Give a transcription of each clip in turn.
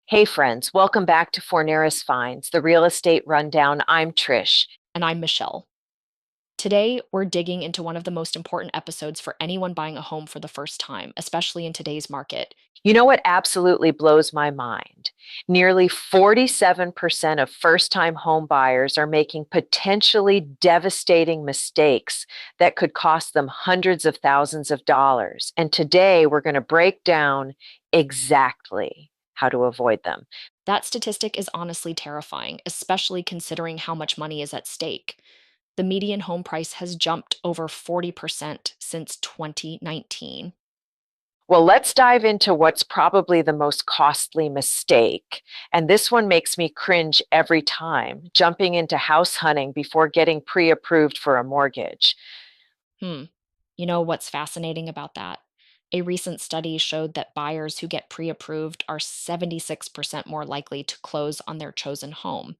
Hey friends, welcome back to Forneris Finds, the real estate rundown. I'm Trish. And I'm Michelle. Today, we're digging into one of the most important episodes for anyone buying a home for the first time, especially in today's market. You know what absolutely blows my mind? Nearly 47% of first-time home buyers are making potentially devastating mistakes that could cost them hundreds of thousands of dollars. And today we're going to break down exactly how to avoid them. That statistic is honestly terrifying, especially considering how much money is at stake. The median home price has jumped over 40% since 2019. Well, let's dive into what's probably the most costly mistake. And this one makes me cringe every time, jumping into house hunting before getting pre approved for a mortgage. Hmm. You know what's fascinating about that? A recent study showed that buyers who get pre approved are 76% more likely to close on their chosen home.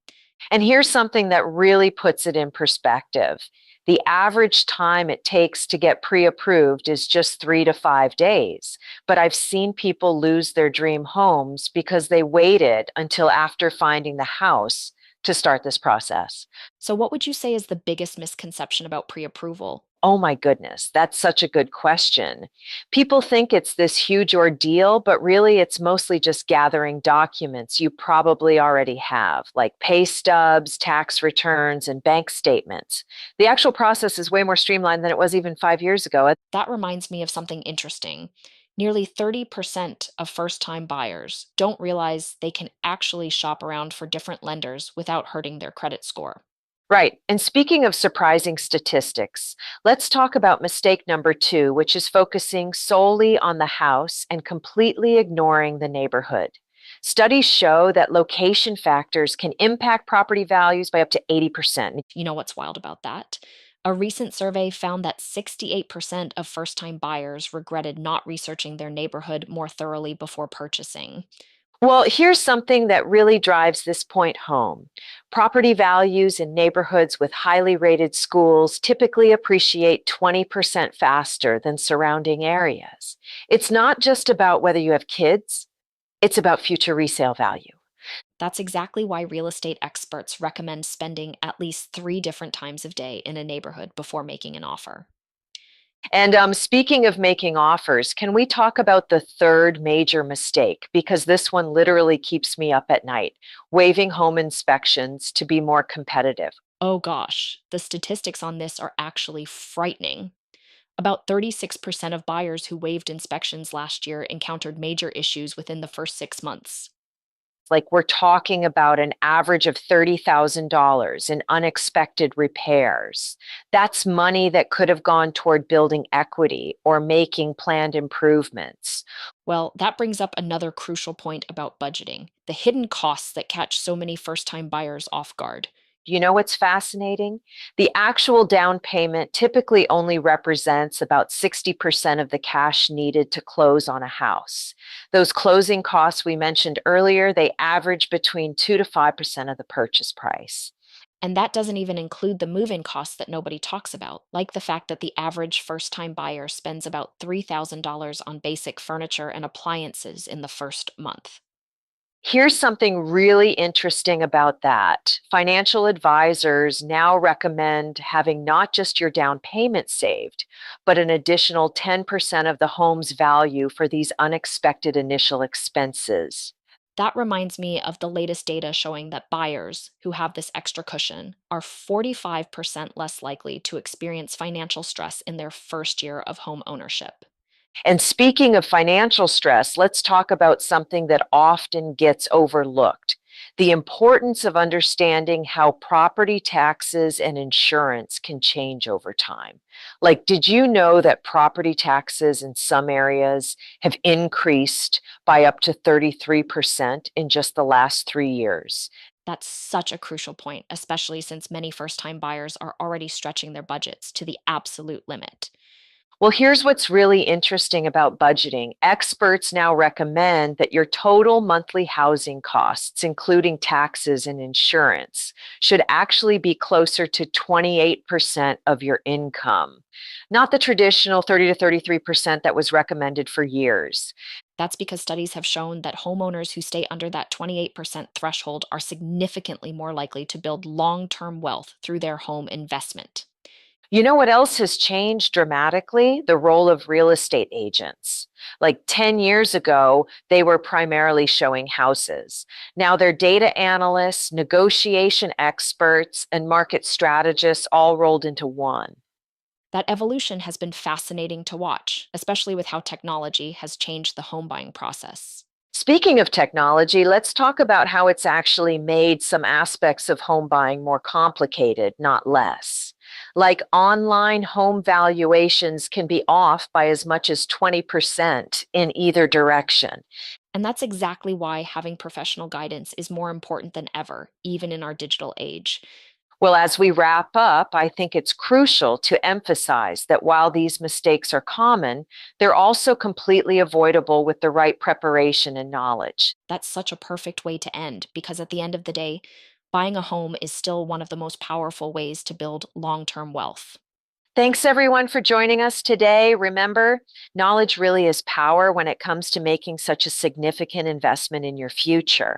And here's something that really puts it in perspective: the average time it takes to get pre approved is just 3 to 5 days. But I've seen people lose their dream homes because they waited until after finding the house to start this process. So, what would you say is the biggest misconception about pre approval? Oh my goodness, that's such a good question. People think it's this huge ordeal, but really it's mostly just gathering documents you probably already have, like pay stubs, tax returns, and bank statements. The actual process is way more streamlined than it was even 5 years ago. That reminds me of something interesting. Nearly 30% of first time buyers don't realize they can actually shop around for different lenders without hurting their credit score. Right. And speaking of surprising statistics, let's talk about mistake number two, which is focusing solely on the house and completely ignoring the neighborhood. Studies show that location factors can impact property values by up to 80%. You know what's wild about that? A recent survey found that 68% of first time buyers regretted not researching their neighborhood more thoroughly before purchasing. Well, here's something that really drives this point home. Property values in neighborhoods with highly rated schools typically appreciate 20% faster than surrounding areas. It's not just about whether you have kids, it's about future resale value. That's exactly why real estate experts recommend spending at least 3 different times of day in a neighborhood before making an offer. And speaking of making offers, can we talk about the third major mistake? Because this one literally keeps me up at night: waiving home inspections to be more competitive. Oh gosh, the statistics on this are actually frightening. About 36% of buyers who waived inspections last year encountered major issues within the first 6 months. Like, we're talking about an average of $30,000 in unexpected repairs. That's money that could have gone toward building equity or making planned improvements. Well, that brings up another crucial point about budgeting, the hidden costs that catch so many first time buyers off guard. You know what's fascinating? The actual down payment typically only represents about 60% of the cash needed to close on a house. Those closing costs we mentioned earlier, they average between 2 to 5% of the purchase price. And that doesn't even include the move in costs that nobody talks about, like the fact that the average first time buyer spends about $3,000 on basic furniture and appliances in the first month. Here's something really interesting about that. Financial advisors now recommend having not just your down payment saved, but an additional 10% of the home's value for these unexpected initial expenses. That reminds me of the latest data showing that buyers who have this extra cushion are 45% less likely to experience financial stress in their first year of home ownership. And speaking of financial stress, let's talk about something that often gets overlooked: the importance of understanding how property taxes and insurance can change over time. Like, did you know that property taxes in some areas have increased by up to 33% in just the last 3 years? That's such a crucial point, especially since many first time buyers are already stretching their budgets to the absolute limit. Well, here's what's really interesting about budgeting. Experts now recommend that your total monthly housing costs, including taxes and insurance, should actually be closer to 28% of your income, not the traditional 30 to 33% that was recommended for years. That's because studies have shown that homeowners who stay under that 28% threshold are significantly more likely to build long term wealth through their home investment. You know what else has changed dramatically? The role of real estate agents. Like 10 years ago, they were primarily showing houses. Now they're data analysts, negotiation experts, and market strategists all rolled into one. That evolution has been fascinating to watch, especially with how technology has changed the home buying process. Speaking of technology, let's talk about how it's actually made some aspects of home buying more complicated, not less. Like online home valuations can be off by as much as 20% in either direction. And that's exactly why having professional guidance is more important than ever, even in our digital age. Well, as we wrap up, I think it's crucial to emphasize that while these mistakes are common, they're also completely avoidable with the right preparation and knowledge. That's such a perfect way to end because at the end of the day, buying a home is still one of the most powerful ways to build long term wealth. Thanks everyone for joining us today. Remember, knowledge really is power when it comes to making such a significant investment in your future.